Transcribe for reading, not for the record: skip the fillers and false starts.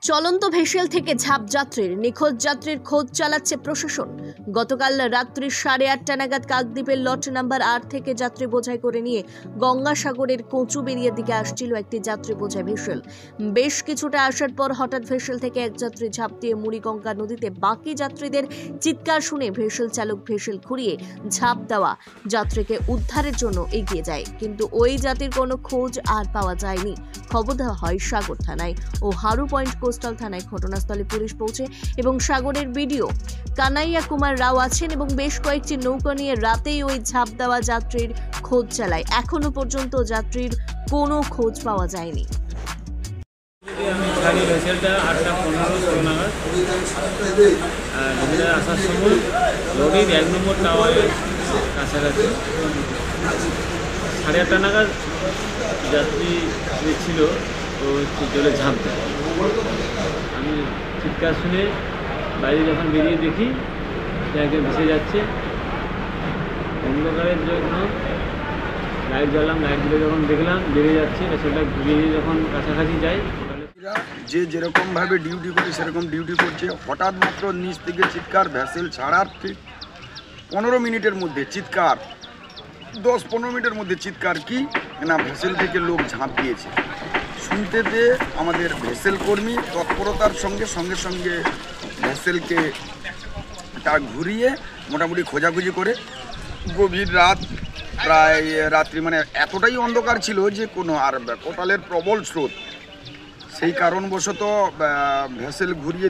চলন্ত ভেসেল থেকে ঝাঁপ যাত্রীর নিখোঁজ যাত্রীর খোঁজ চালাচ্ছে প্রশাসন। গতকাল রাত্রি 8:30 নাগাদ কাকদ্বীপের লট নাম্বার 8 থেকে যাত্রী বোঝাই করে নিয়ে গঙ্গাসাগরের কচুবেড়িয়ার দিকে আসছিল একটি যাত্রী বোঝাই ভেসেল। বেশ কিছুটা আসার পর হঠাৎ ভেসেল থেকে এক যাত্রী ঝাঁপ দিয়ে মুড়িগঙ্গা নদীতে। বাকি যাত্রীদের চিৎকার শুনে ভেসেল চালক ভেসেল ঘুরিয়ে ঝাঁপ দেওয়া যাত্রীকে উদ্ধারের জন্য এগিয়ে যায়, কিন্তু ওই যাত্রীর কোনো খোঁজ আর পাওয়া যায়নি। খবর দেওয়া হয় সাগর থানায় ও হারু পয়েন্ট কোস্টাল থানায়। ঘটনাস্থলে পুলিশ পৌঁছে এবং সাগরের বিডিও কানাইয়া কুমার রাও আছেন এবং বেশ কয়েকটি নৌকা নিয়ে রাতেই ওই ঝাঁপ দেওয়া যাত্রীর খোঁজ চালায়। এখনো পর্যন্ত যাত্রীর কোনো খোঁজ পাওয়া যায়নি। আমি ভেসেলটা 8:15-16 নাগাদ আসার সময় লরির 1 নম্বর টাওয়ারের কাছাকাছি 8:30 নাগাদ যাত্রী ছিল তো জলে ঝাঁপ দেয়। আমি চিৎকার শুনে বাইরে যখন বেরিয়ে দেখি একজন ভেসে যাচ্ছে। অন্ধকারের জন্য লাইট জ্বালাম, লাইট জ্বলে যখন দেখলাম বেরিয়ে যাচ্ছে, সেটা ঘুরিয়ে যখন কাছাকাছি যাই, যে যেরকমভাবে ডিউটি করে সেরকম ডিউটি করছে। হঠাৎ মাত্র নিচ থেকে চিৎকার, ভেসেল ছাড়ার ঠিক 15 মিনিটের মধ্যে চিৎকার, 10-15 মিনিটের মধ্যে চিৎকার কি না ভেসেল থেকে লোক ঝাঁপ দিয়েছে। শুনতে পেয়ে আমাদের ভেসেল কর্মী তৎপরতার সঙ্গে সঙ্গে ভেসেলকে তার ঘুরিয়ে মোটামুটি খোঁজাখুঁজি করে গভীর রাত, প্রায় রাত্রি মানে এতটাই অন্ধকার ছিল যে কোনো আর কোটালের প্রবল স্রোত, সেই কারণবশত ভেসেল ঘুরিয়ে